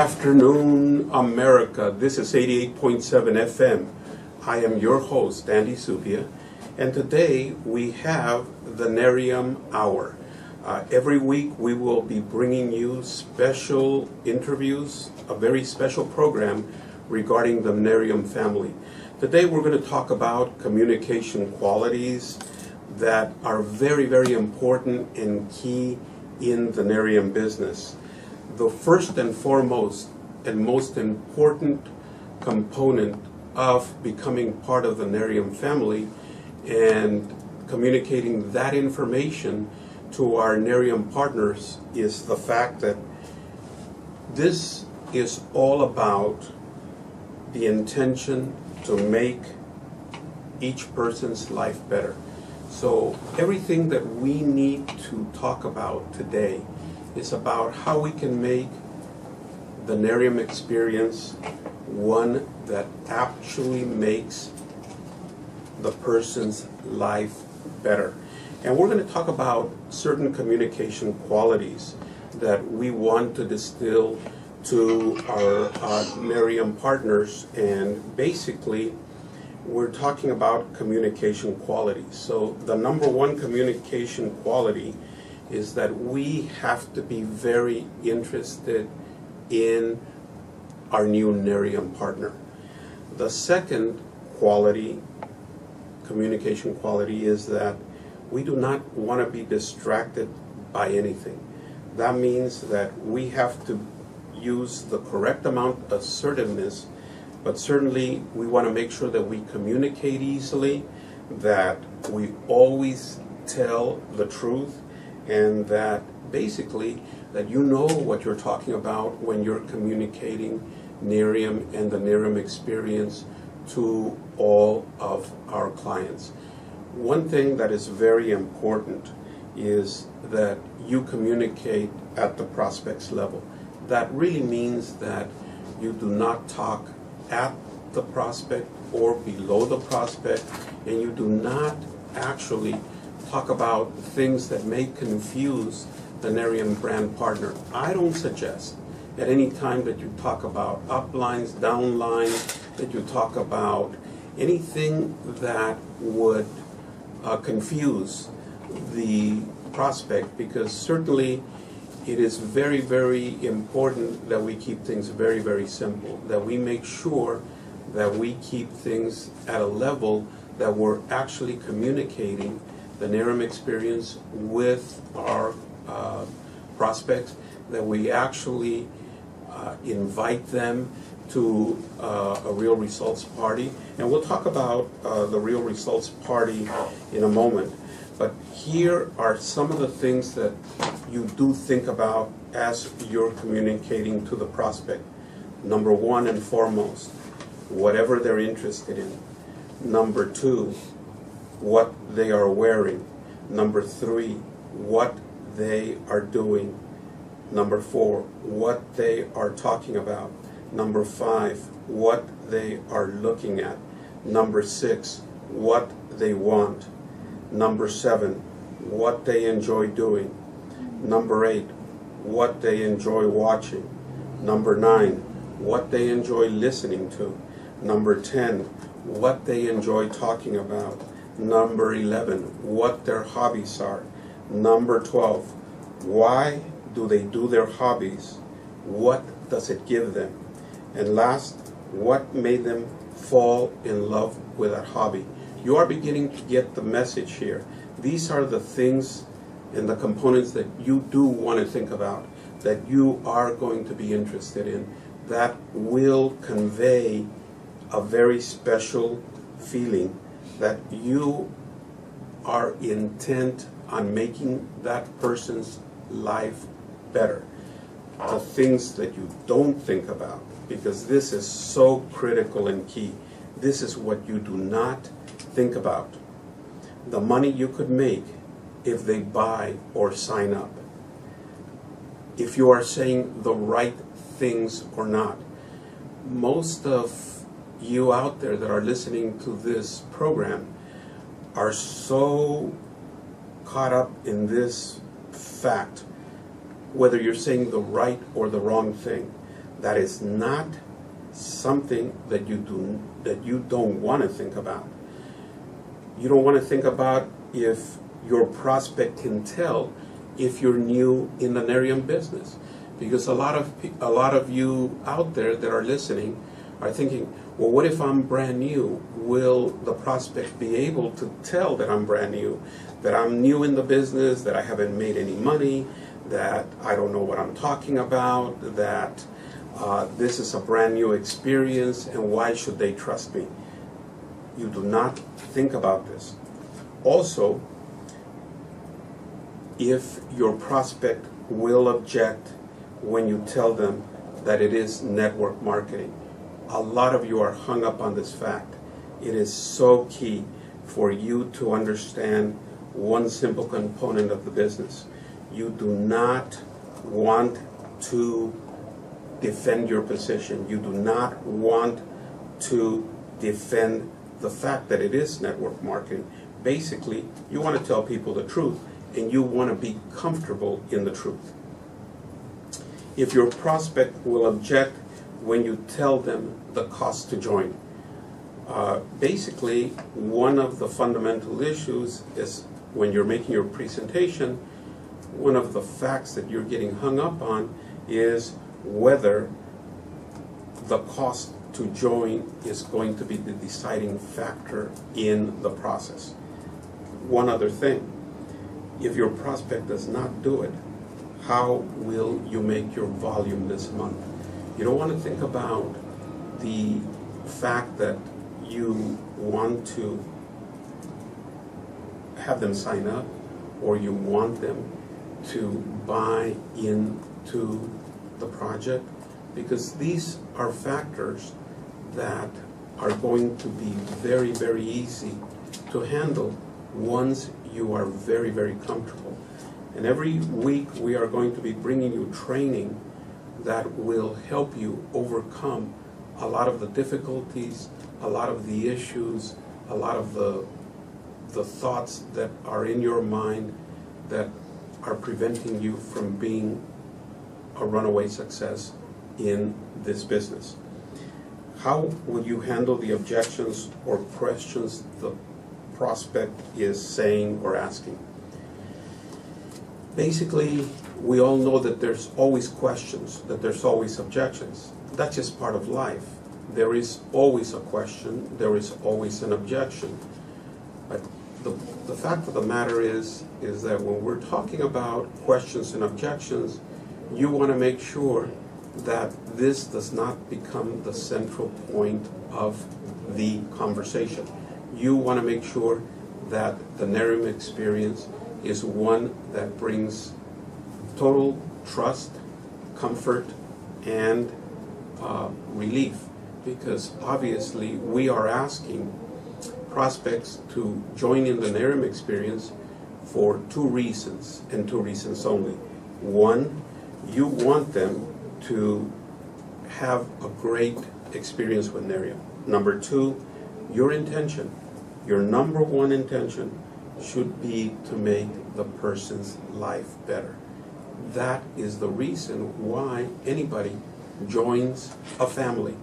afternoon, America. This is 88.7 FM. I am your host, Andy Zubia, and today we have the Nerium Hour. Every week we will be bringing you special interviews, a very special program regarding the Nerium family. Today we're going to talk about communication qualities that are very, very important and key in the Nerium business. The first and foremost and most important component of becoming part of the Nerium family and communicating that information to our Nerium partners is the fact that this is all about the intention to make each person's life better. So everything that we need to talk about today is about how we can make the Nerium experience one that actually makes the person's life better. And we're going to talk about certain communication qualities that we want to distill to our Nerium partners, and basically we're talking about communication qualities. So the number one communication quality is that we have to be very interested in our new Nerium partner. The second quality, communication quality, is that we do not want to be distracted by anything. That means that we have to use the correct amount of assertiveness, but certainly we want to make sure that we communicate easily, that we always tell the truth, and that basically that you know what you're talking about when you're communicating Nerium and the Nerium experience to all of our clients. One thing that is very important is that you communicate at the prospect's level. That really means that you do not talk at the prospect or below the prospect, and you do not actually talk about things that may confuse the Nerium brand partner. I don't suggest at any time that you talk about uplines, downlines, that you talk about anything that would confuse the prospect, because certainly it is very, very important that we keep things very, very simple, that we make sure that we keep things at a level that we're actually communicating the Nerium experience with our prospects, that we actually invite them to a real results party. And we'll talk about the real results party in a moment. But here are some of the things that you do think about as you're communicating to the prospect. Number one and foremost, whatever they're interested in. Number two, what they are wearing. Number three, what they are doing. Number four, what they are talking about. Number five, what they are looking at. Number six, what they want. Number seven, what they enjoy doing. Number eight, what they enjoy watching. Number nine, what they enjoy listening to. Number 10, what they enjoy talking about. Number 11, what their hobbies are. Number 12, why do they do their hobbies? What does it give them? And last, what made them fall in love with that hobby? You are beginning to get the message here. These are the things and the components that you do want to think about, that you are going to be interested in, that will convey a very special feeling that you are intent on making that person's life better. The things that you don't think about, because this is so critical and key. This is what you do not think about. The money you could make if they buy or sign up. If you are saying the right things or not. Most of you out there that are listening to this program are so caught up in this fact, whether you're saying the right or the wrong thing, That is not something that you don't want to think about. You don't want to think about if your prospect can tell if you're new in the Nerium business, because a lot of you out there that are listening are thinking, well, what if I'm brand new? Will the prospect be able to tell that I'm brand new, that I'm new in the business, that I haven't made any money, that I don't know what I'm talking about, that this is a brand new experience, and why should they trust me? You do not think about this. Also, if your prospect will object when you tell them that it is network marketing, a lot of you are hung up on this fact. It is so key for you to understand one simple component of the business. You do not want to defend your position. You do not want to defend the fact that it is network marketing. Basically, you want to tell people the truth, and you want to be comfortable in the truth. If your prospect will object when you tell them the cost to join, basically one of the fundamental issues is when you're making your presentation, one of the facts that you're getting hung up on is whether the cost to join is going to be the deciding factor in the process. One other thing, if your prospect does not do it, how will you make your volume this month? You don't want to think about the fact that you want to have them sign up, or you want them to buy into the project, because these are factors that are going to be very, very easy to handle once you are very, very comfortable. And every week we are going to be bringing you training that will help you overcome a lot of the difficulties, a lot of the issues, a lot of the thoughts that are in your mind that are preventing you from being a runaway success in this business. How will you handle the objections or questions the prospect is saying or asking? Basically, we all know that there's always questions, that there's always objections. That's just part of life. There is always a question, there is always an objection. But the fact of the matter is that when we're talking about questions and objections, you want to make sure that this does not become the central point of the conversation. You want to make sure that the Nerium experience is one that brings total trust, comfort, and relief, because obviously we are asking prospects to join in the Nerium experience for two reasons, and two reasons only. One, you want them to have a great experience with Nerium. Number two, your intention, your number one intention should be to make the person's life better. That is the reason why anybody joins a family.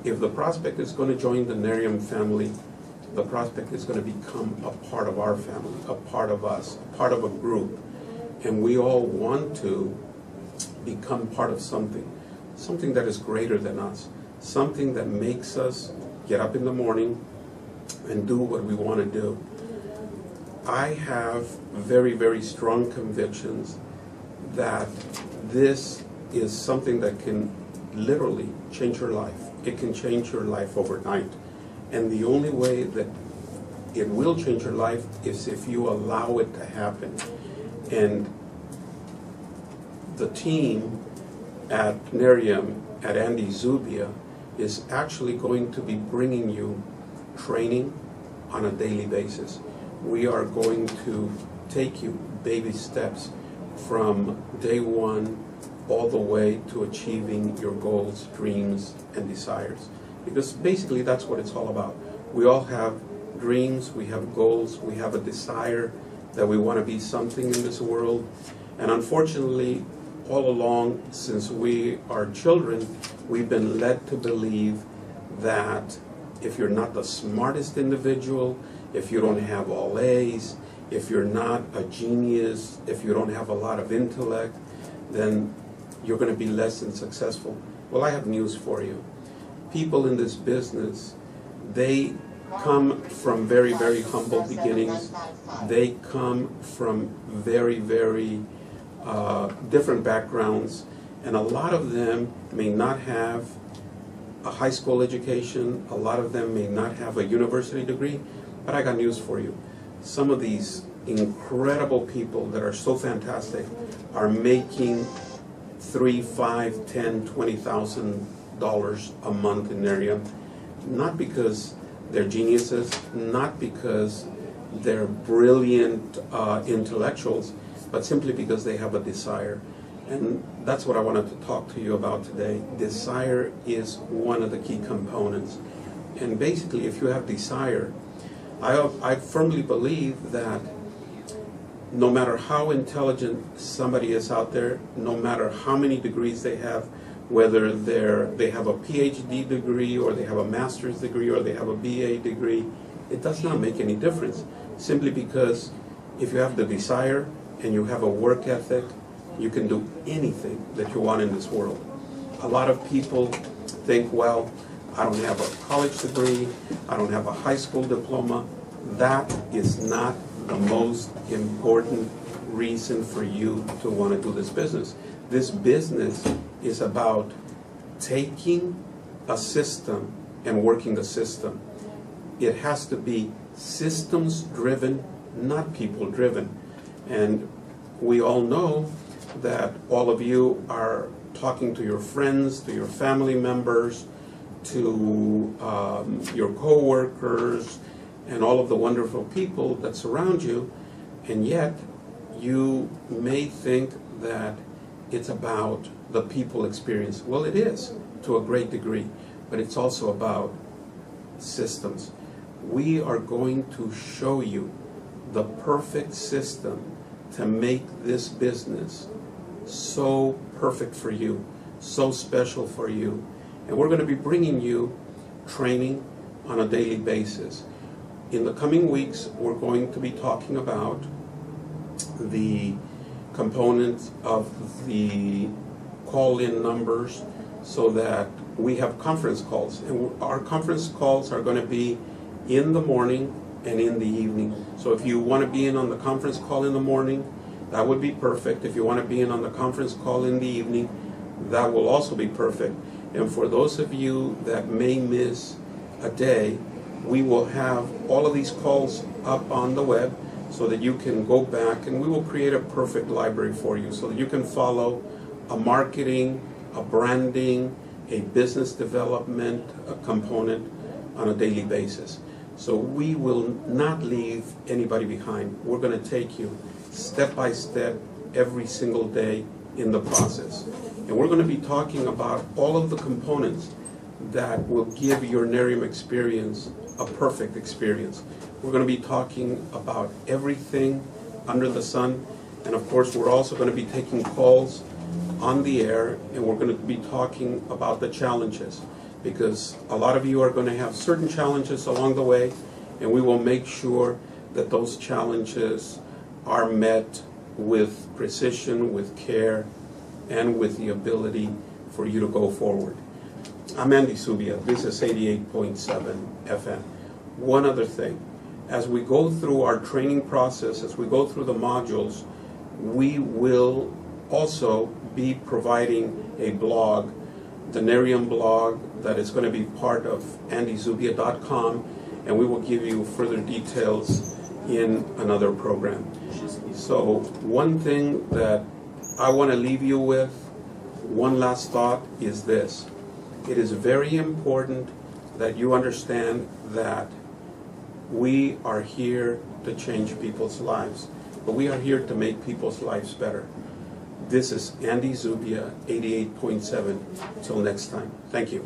If the prospect is going to join the Nerium family, the prospect is going to become a part of our family, a part of us, a part of a group. And we all want to become part of something that is greater than us, something that makes us get up in the morning and do what we want to do. I have very, very strong convictions that this is something that can literally change your life. It can change your life overnight. And the only way that it will change your life is if you allow it to happen. And the team at Nerium, at Andy Zubia, is actually going to be bringing you training on a daily basis. We are going to take you baby steps from day one all the way to achieving your goals, dreams, and desires. Because basically that's what it's all about. We all have dreams, we have goals, we have a desire that we want to be something in this world. And unfortunately, all along, since we are children, we've been led to believe that if you're not the smartest individual, if you don't have all A's, if you're not a genius, if you don't have a lot of intellect, then you're going to be less than successful. Well, I have news for you. People in this business, they come from very, very humble beginnings. They come from very, very different backgrounds, and a lot of them may not have a high school education, a lot of them may not have a university degree, but I got news for you. Some of these incredible people that are so fantastic are making $3, $5, $10, $20,000 a month in Nerium, not because they're geniuses, not because they're brilliant intellectuals, but simply because they have a desire. And that's what I wanted to talk to you about today. Desire is one of the key components. And basically, if you have desire, I firmly believe that no matter how intelligent somebody is out there, no matter how many degrees they have, whether they have a PhD degree or they have a master's degree or they have a BA degree, it does not make any difference. Simply because if you have the desire and you have a work ethic, you can do anything that you want in this world. A lot of people think, well, I don't have a college degree, I don't have a high school diploma. That is not the most important reason for you to want to do this business. This business is about taking a system and working the system. It has to be systems driven, not people driven. And we all know that all of you are talking to your friends, to your family members, to your co-workers, and all of the wonderful people that surround you, and yet you may think that it's about the people experience. Well, it is to a great degree, but it's also about systems. We are going to show you the perfect system to make this business so perfect for you, so special for you. And we're going to be bringing you training on a daily basis. In the coming weeks, we're going to be talking about the components of the call-in numbers so that we have conference calls. And our conference calls are going to be in the morning and in the evening. So if you want to be in on the conference call in the morning, that would be perfect. If you want to be in on the conference call in the evening, that will also be perfect. And for those of you that may miss a day, we will have all of these calls up on the web so that you can go back, and we will create a perfect library for you so that you can follow a marketing, a branding, a business development component on a daily basis. So we will not leave anybody behind. We're going to take you step by step every single day in the process. And we're going to be talking about all of the components that will give your Nerium experience a perfect experience. We're going to be talking about everything under the sun. And of course, we're also going to be taking calls on the air, and we're going to be talking about the challenges, because a lot of you are going to have certain challenges along the way, and we will make sure that those challenges are met with precision, with care, and with the ability for you to go forward. I'm Andy Zubia. This is 88.7 FM. One other thing. As we go through our training process, as we go through the modules, we will also be providing a blog, the Nerium blog, that is going to be part of andyzubia.com, and we will give you further details in another program. So one thing that I want to leave you with, one last thought, is this. It is very important that you understand that we are here to change people's lives, but we are here to make people's lives better. This is Andy Zubia, 88.7. Till next time. Thank you.